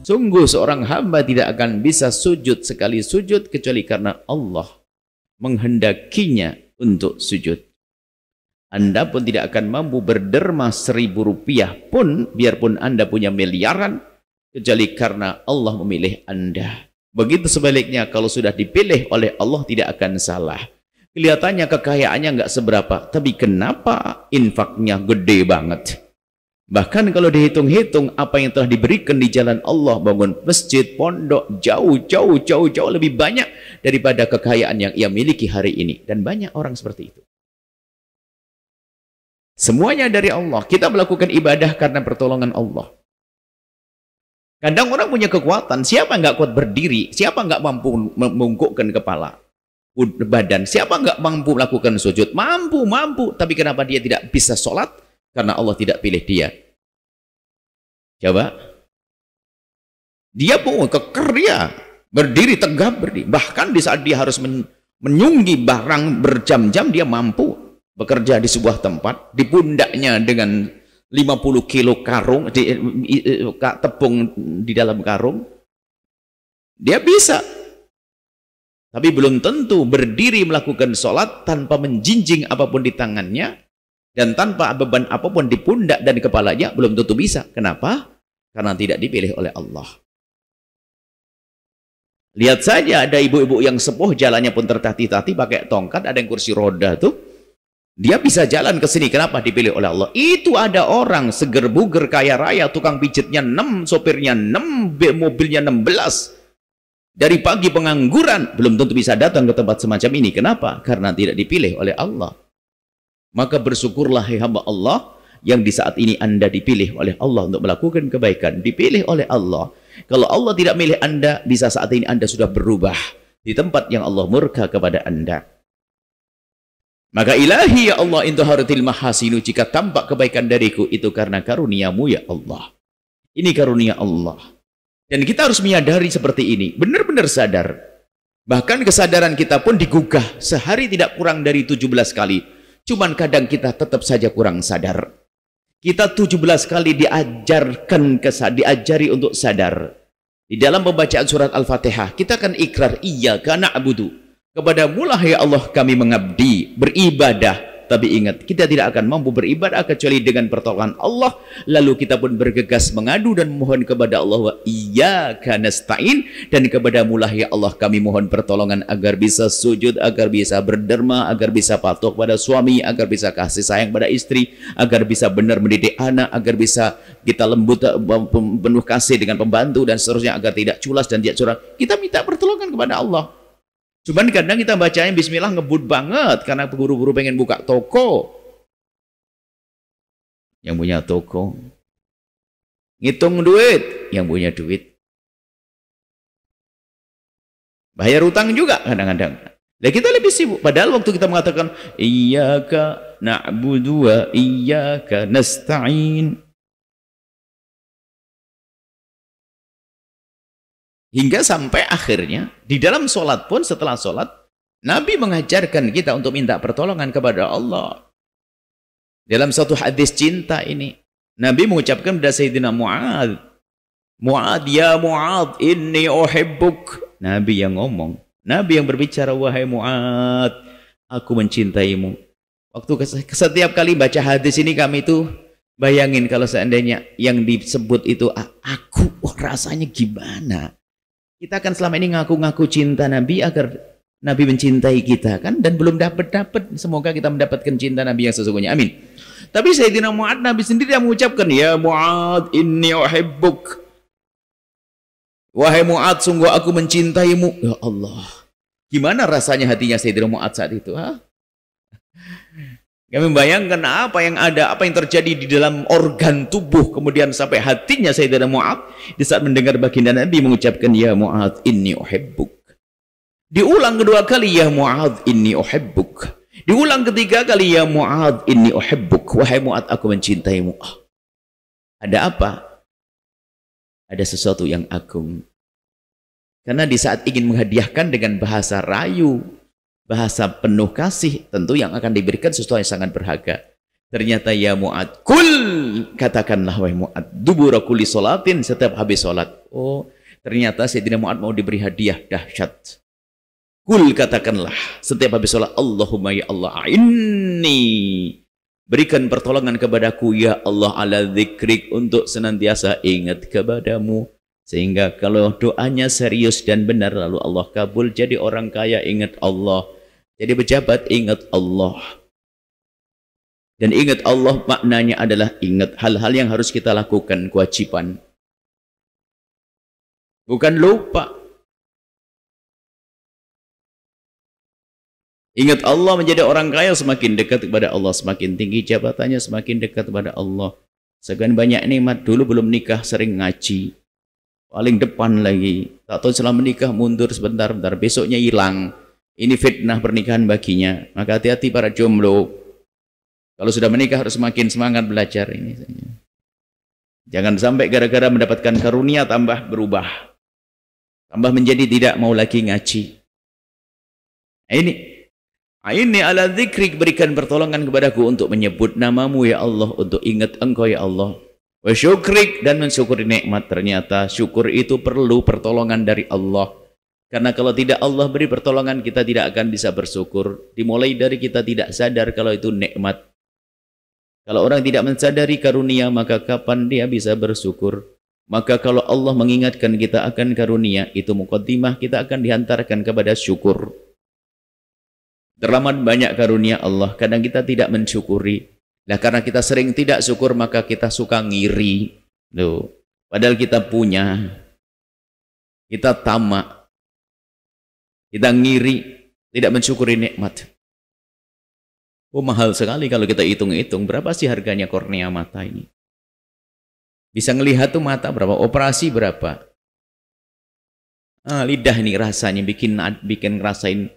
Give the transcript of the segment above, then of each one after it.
Sungguh seorang hamba tidak akan bisa sujud sekali sujud kecuali karena Allah menghendakinya untuk sujud. Anda pun tidak akan mampu berderma 1.000 rupiah pun, biarpun Anda punya miliaran, kecuali karena Allah memilih Anda. Begitu sebaliknya, kalau sudah dipilih oleh Allah tidak akan salah. Kelihatannya kekayaannya nggak seberapa, tapi kenapa infaknya gede banget? Bahkan kalau dihitung-hitung apa yang telah diberikan di jalan Allah, bangun masjid, pondok, jauh lebih banyak daripada kekayaan yang ia miliki hari ini. Dan banyak orang seperti itu. Semuanya dari Allah. Kita melakukan ibadah karena pertolongan Allah. Kadang orang punya kekuatan, siapa nggak kuat berdiri, siapa nggak mampu membungkukkan kepala, badan, siapa nggak mampu melakukan sujud, mampu, tapi kenapa dia tidak bisa sholat? Karena Allah tidak pilih dia. Coba, dia pun keker dia, berdiri tegap berdiri, bahkan di saat dia harus menyunggi barang berjam-jam, dia mampu bekerja di sebuah tempat, di pundaknya dengan 50 kilo karung, tepung di dalam karung, dia bisa. Tapi belum tentu berdiri melakukan sholat tanpa menjinjing apapun di tangannya, dan tanpa beban apapun di pundak dan kepalanya, belum tentu bisa. Kenapa? Karena tidak dipilih oleh Allah. Lihat saja, ada ibu-ibu yang sepuh, jalannya pun tertatih-tatih, pakai tongkat, ada yang kursi roda tuh. Dia bisa jalan ke sini. Kenapa? Dipilih oleh Allah. Itu ada orang seger buger kaya raya, tukang pijitnya 6, sopirnya 6, mobilnya 16. Dari pagi pengangguran, belum tentu bisa datang ke tempat semacam ini. Kenapa? Karena tidak dipilih oleh Allah. Maka bersyukurlah hai hamba Allah yang di saat ini Anda dipilih oleh Allah untuk melakukan kebaikan. Dipilih oleh Allah. Kalau Allah tidak milih Anda, bisa saat ini Anda sudah berubah di tempat yang Allah murka kepada Anda. Maka ilahi ya Allah intuharatil mahasinu, jika tampak kebaikan dariku itu karena karuniamu ya Allah. Ini karunia Allah. Dan kita harus menyadari seperti ini, benar-benar sadar. Bahkan kesadaran kita pun digugah sehari tidak kurang dari 17 kali. Cuman kadang kita tetap saja kurang sadar. Kita 17 kali diajari untuk sadar. Di dalam pembacaan surat Al-Fatihah, kita akan ikrar iyyaka na'budu. Kepadamulah ya Allah kami mengabdi, beribadah. Tapi ingat, kita tidak akan mampu beribadah kecuali dengan pertolongan Allah. Lalu kita pun bergegas mengadu dan mohon kepada Allah, wa iyyaka nasta'in, dan kepadamulah ya Allah kami mohon pertolongan agar bisa sujud, agar bisa berderma, agar bisa patuh pada suami, agar bisa kasih sayang pada istri, agar bisa benar mendidik anak, agar bisa kita lembut, penuh kasih dengan pembantu dan seterusnya, agar tidak culas dan tidak curang. Kita minta pertolongan kepada Allah. Cuman kadang kita bacanya bismillah ngebut banget karena buru-buru pengen buka toko. Yang punya toko ngitung duit, yang punya duit bayar utang juga kadang-kadang. Nah, kita lebih sibuk. Padahal waktu kita mengatakan iyyaka na'budu wa iyyaka nasta'in, hingga sampai akhirnya di dalam sholat pun, setelah sholat Nabi mengajarkan kita untuk minta pertolongan kepada Allah. Dalam satu hadis cinta ini Nabi mengucapkan kepada Sayyidina Mu'ad, Mu'ad ya Mu'ad inni uhibbuk. Nabi yang ngomong, Nabi yang berbicara, wahai Mu'ad aku mencintaimu. Waktu setiap kali baca hadis ini kami itu bayangin kalau seandainya yang disebut itu aku, rasanya gimana. Kita akan selama ini ngaku-ngaku cinta Nabi agar Nabi mencintai kita kan, dan belum dapat. Semoga kita mendapatkan cinta Nabi yang sesungguhnya. Amin. Tapi Sayyidina Mu'ad, Nabi sendiri yang mengucapkan, ya Mu'ad inni uhibbuk. Wahai Mu'ad, sungguh aku mencintaimu. Ya Allah. Gimana rasanya hatinya Sayyidina Mu'ad saat itu? Ha? Kami membayangkan apa yang ada, apa yang terjadi di dalam organ tubuh, kemudian sampai hatinya Sayyidina Mu'ad di saat mendengar baginda Nabi mengucapkan, ya Mu'ad inni uhibbuk. Diulang kedua kali, ya Mu'ad inni uhibbuk. Diulang ketiga kali, ya Mu'ad inni uhibbuk. Wahai Mu'ad, aku mencintaimu. Ada apa? Ada sesuatu yang agung. Karena di saat ingin menghadiahkan dengan bahasa rayu, bahasa penuh kasih, tentu yang akan diberikan sesuatu yang sangat berharga. Ternyata ya Mu'ad, kul, katakanlah wahai Mu'ad, dubura kulli sholatin, setiap habis sholat. Oh, ternyata Sayyidina Mu'ad mau diberi hadiah dahsyat. Kul, katakanlah setiap habis sholat, Allahumma ya Allah, a'inni, berikan pertolongan kepadaku ya Allah ala dzikrik, untuk senantiasa ingat kepadamu. Sehingga kalau doanya serius dan benar, lalu Allah kabul. Jadi orang kaya ingat Allah, jadi pejabat ingat Allah. Dan ingat Allah maknanya adalah ingat hal-hal yang harus kita lakukan, kewajiban. Bukan lupa. Ingat Allah, menjadi orang kaya semakin dekat kepada Allah, semakin tinggi jabatannya, semakin dekat kepada Allah. Sekian banyak nikmat. Dulu belum nikah sering ngaji, paling depan lagi. Tak tahu setelah menikah mundur sebentar-bentar, besoknya hilang. Ini fitnah pernikahan baginya. Maka hati-hati para jomblo. Kalau sudah menikah harus semakin semangat belajar ini. Jangan sampai gara-gara mendapatkan karunia tambah berubah, tambah menjadi tidak mau lagi ngaji. Ini ala dzikrik, berikan pertolongan kepadaku untuk menyebut namamu ya Allah, untuk ingat engkau ya Allah. Wa syukrik, dan mensyukuri nikmat. Ternyata syukur itu perlu pertolongan dari Allah. Karena kalau tidak Allah beri pertolongan, kita tidak akan bisa bersyukur. Dimulai dari kita tidak sadar kalau itu nikmat. Kalau orang tidak mensadari karunia, maka kapan dia bisa bersyukur? Maka kalau Allah mengingatkan kita akan karunia, itu muqaddimah, kita akan dihantarkan kepada syukur. Terlalu banyak karunia Allah, kadang kita tidak mensyukuri. Nah, karena kita sering tidak syukur, maka kita suka ngiri. Loh, padahal kita punya, kita tamak, kita ngiri, tidak mensyukuri nikmat. Oh, mahal sekali kalau kita hitung-hitung. Berapa sih harganya kornea mata ini? Bisa ngelihat tuh mata berapa? Operasi berapa? Lidah nih rasanya bikin ngerasain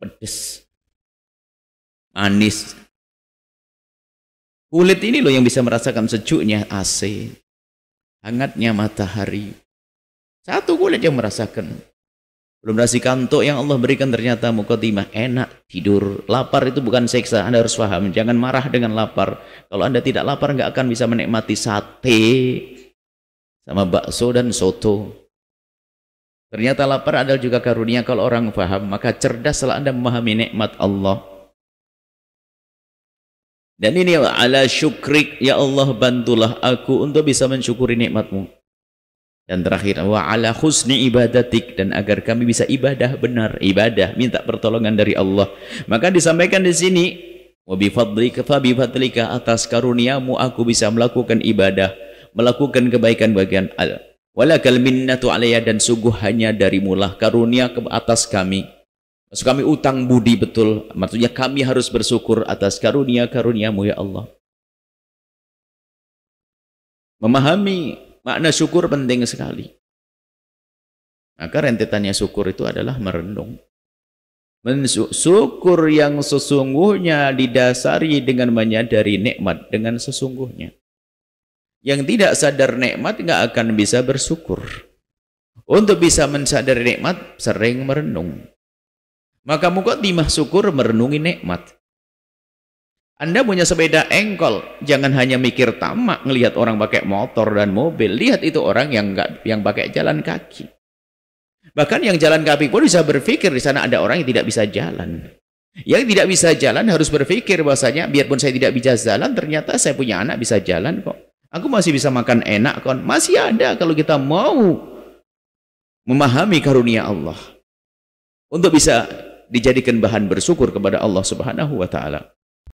pedes, manis. Kulit ini loh yang bisa merasakan sejuknya AC, hangatnya matahari. Satu kulit yang merasakan. Belum nasi kantuk yang Allah berikan, ternyata muqaddimah, enak tidur. Lapar itu bukan seksa, Anda harus paham. Jangan marah dengan lapar. Kalau Anda tidak lapar, nggak akan bisa menikmati sate sama bakso dan soto. Ternyata lapar adalah juga karunia kalau orang paham. Maka cerdaslah Anda memahami nikmat Allah. Dan ini ala syukrik, ya Allah bantulah aku untuk bisa mensyukuri nikmatmu. Dan terakhir, wa ala husni ibadatik, dan agar kami bisa ibadah benar, ibadah minta pertolongan dari Allah. Maka disampaikan di sini, wa bi fadlika fa bi fadlika, atas karuniamu aku bisa melakukan ibadah, melakukan kebaikan bagian Allah. Walakal minnatu alayya, dan sungguh hanya darimulah karunia ke atas kami. Maksud kami utang budi betul, maksudnya kami harus bersyukur atas karunia-karuniamu ya Allah. Memahami makna syukur penting sekali. Maka rentetannya syukur itu adalah merenung. Syukur yang sesungguhnya didasari dengan menyadari nikmat dengan sesungguhnya. Yang tidak sadar nikmat nggak akan bisa bersyukur. Untuk bisa mensadari nikmat, sering merenung. Maka muqaddimah syukur merenungi nikmat. Anda punya sepeda engkol, jangan hanya mikir tamak ngelihat orang pakai motor dan mobil. Lihat itu orang yang pakai jalan kaki. Bahkan yang jalan kaki pun bisa berpikir di sana ada orang yang tidak bisa jalan. Yang tidak bisa jalan harus berpikir bahwasanya biarpun saya tidak bisa jalan, ternyata saya punya anak bisa jalan kok. Aku masih bisa makan enak kok. Masih ada kalau kita mau memahami karunia Allah. Untuk bisa dijadikan bahan bersyukur kepada Allah Subhanahu wa taala.